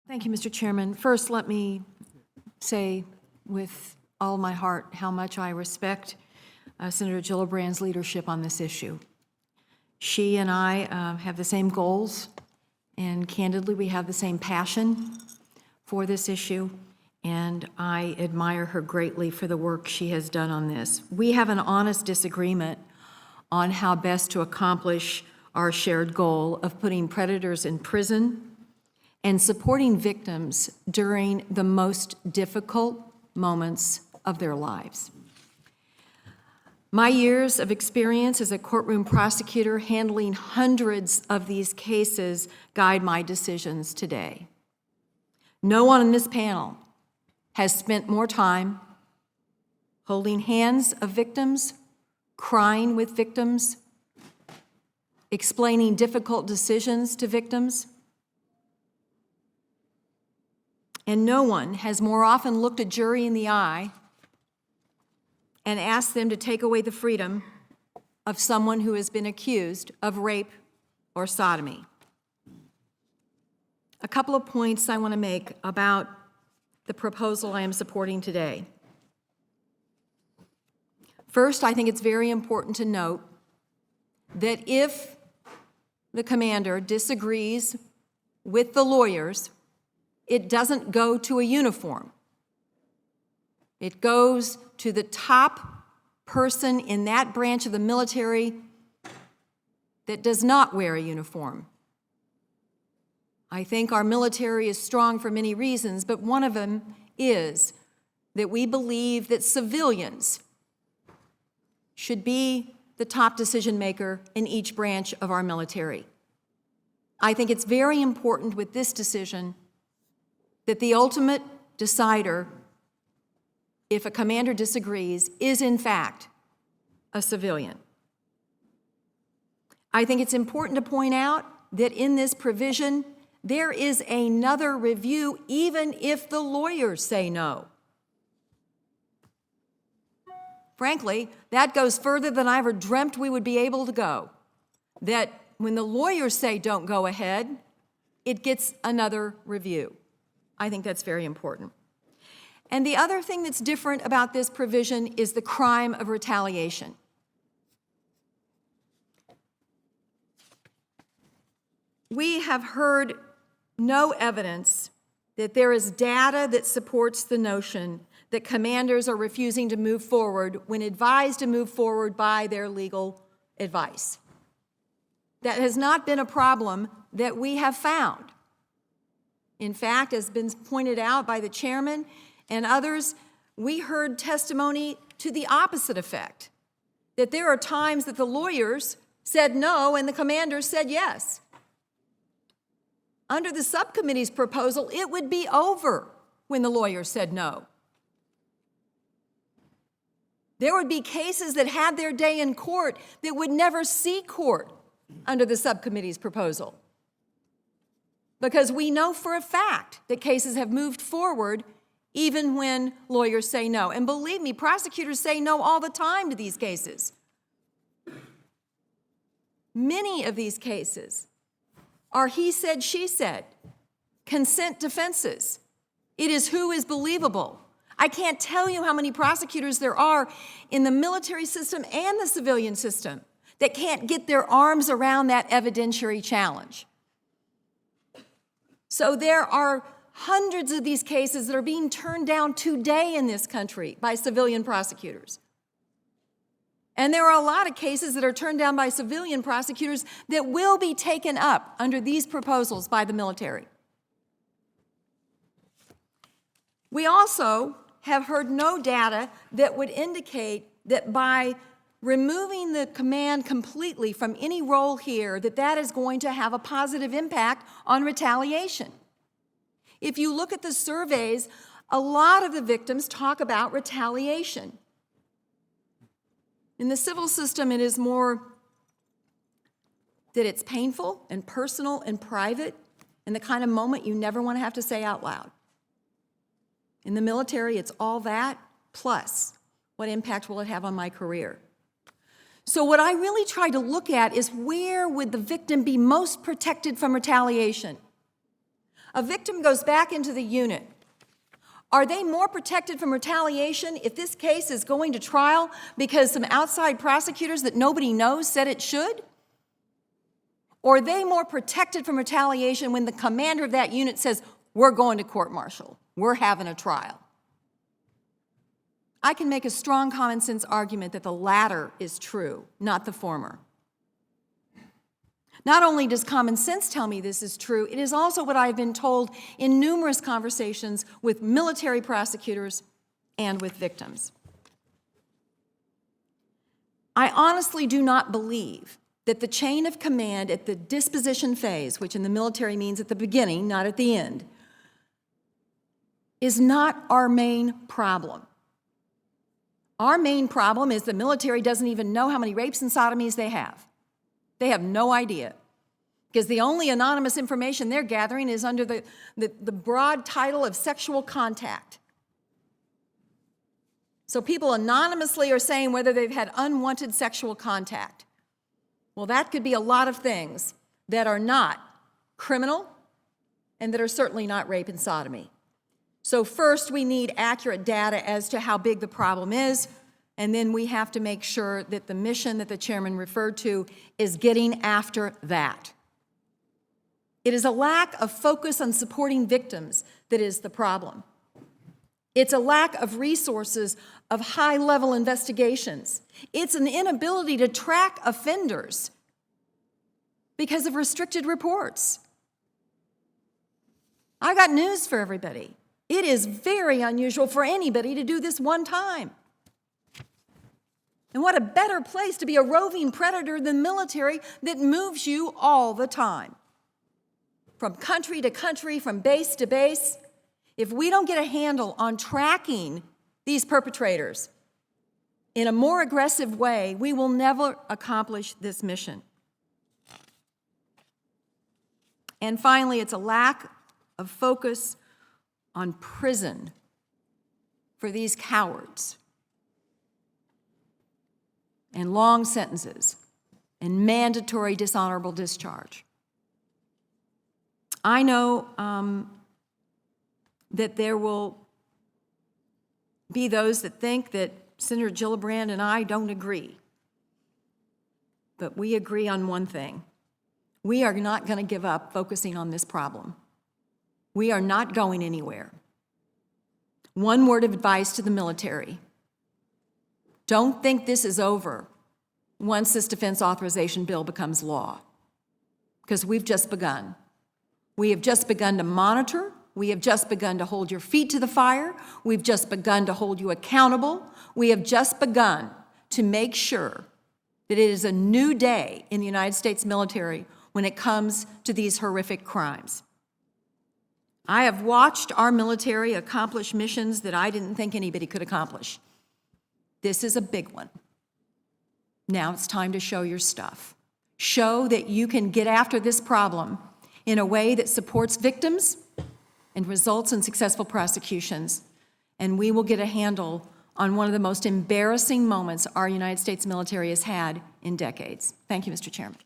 Thank you, Mr. Chairman. First, let me say with all my heart how much I respect Senator Gillibrand's leadership on this issue. She and I have the same goals, and candidly, we have the same passion for this issue, and I admire her greatly for the work she has done on this. We have an honest disagreement on how best to accomplish our shared goal of putting predators in prison and supporting victims during the most difficult moments of their lives. My years of experience as a courtroom prosecutor handling hundreds of these cases guide my decisions today. No one on this panel has spent more time holding hands of victims, crying with victims, explaining difficult decisions to victims. And no one has more often looked a jury in the eye and asked them to take away the freedom of someone who has been accused of rape or sodomy. A couple of points I want to make about the proposal I am supporting today. First, I think it's very important to note that if the commander disagrees with the lawyers, it doesn't go to a uniform. It goes to the top person in that branch of the military that does not wear a uniform. I think our military is strong for many reasons, but one of them is that we believe that civilians should be the top decision maker in each branch of our military. I think it's very important with this decision that the ultimate decider, if a commander disagrees, is in fact a civilian. I think it's important to point out that in this provision, there is another review even if the lawyers say no. Frankly, that goes further than I ever dreamt we would be able to go. That when the lawyers say don't go ahead, it gets another review. I think that's very important. And the other thing that's different about this provision is the crime of retaliation. We have heard no evidence that there is data that supports the notion that commanders are refusing to move forward when advised to move forward by their legal advice. That has not been a problem that we have found. In fact, as has been pointed out by the chairman and others, we heard testimony to the opposite effect, that there are times that the lawyers said no and the commanders said yes. Under the subcommittee's proposal, it would be over when the lawyers said no. There would be cases that had their day in court that would never see court under the subcommittee's proposal. Because we know for a fact that cases have moved forward even when lawyers say no. And believe me, prosecutors say no all the time to these cases. Many of these cases are he said, she said, consent defenses. It is who is believable. I can't tell you how many prosecutors there are in the military system and the civilian system that can't get their arms around that evidentiary challenge. So there are hundreds of these cases that are being turned down today in this country by civilian prosecutors. And there are a lot of cases that are turned down by civilian prosecutors that will be taken up under these proposals by the military. We also have heard no data that would indicate that by removing the command completely from any role here, that is going to have a positive impact on retaliation. If you look at the surveys, a lot of the victims talk about retaliation. In the civil system, it is more that it's painful and personal and private and the kind of moment you never want to have to say out loud. In the military, it's all that plus what impact will it have on my career. So what I really try to look at is where would the victim be most protected from retaliation? A victim goes back into the unit. Are they more protected from retaliation if this case is going to trial because some outside prosecutors that nobody knows said it should? Or are they more protected from retaliation when the commander of that unit says, we're going to court-martial, we're having a trial? I can make a strong common sense argument that the latter is true, not the former. Not only does common sense tell me this is true, it is also what I've been told in numerous conversations with military prosecutors and with victims. I honestly do not believe that the chain of command at the disposition phase, which in the military means at the beginning, not at the end, is not our main problem. Our main problem is the military doesn't even know how many rapes and sodomies they have. They have no idea, because the only anonymous information they're gathering is under the broad title of sexual contact. So people anonymously are saying whether they've had unwanted sexual contact. Well, that could be a lot of things that are not criminal and that are certainly not rape and sodomy. So first, we need accurate data as to how big the problem is, and then we have to make sure that the mission that the chairman referred to is getting after that. It is a lack of focus on supporting victims that is the problem. It's a lack of resources of high-level investigations. It's an inability to track offenders because of restricted reports. I got news for everybody. It is very unusual for anybody to do this one time. And what a better place to be a roving predator than military that moves you all the time. From country to country, from base to base. If we don't get a handle on tracking these perpetrators in a more aggressive way, we will never accomplish this mission. And finally, it's a lack of focus on prison for these cowards, and long sentences, and mandatory dishonorable discharge. I know that there will be those that think that Senator Gillibrand and I don't agree, but we agree on one thing. We are not going to give up focusing on this problem. We are not going anywhere. One word of advice to the military. Don't think this is over once this defense authorization bill becomes law, because we've just begun. We have just begun to monitor. We have just begun to hold your feet to the fire. We've just begun to hold you accountable. We have just begun to make sure that it is a new day in the United States military when it comes to these horrific crimes. I have watched our military accomplish missions that I didn't think anybody could accomplish. This is a big one. Now it's time to show your stuff. Show that you can get after this problem in a way that supports victims and results in successful prosecutions. And we will get a handle on one of the most embarrassing moments our United States military has had in decades. Thank you, Mr. Chairman.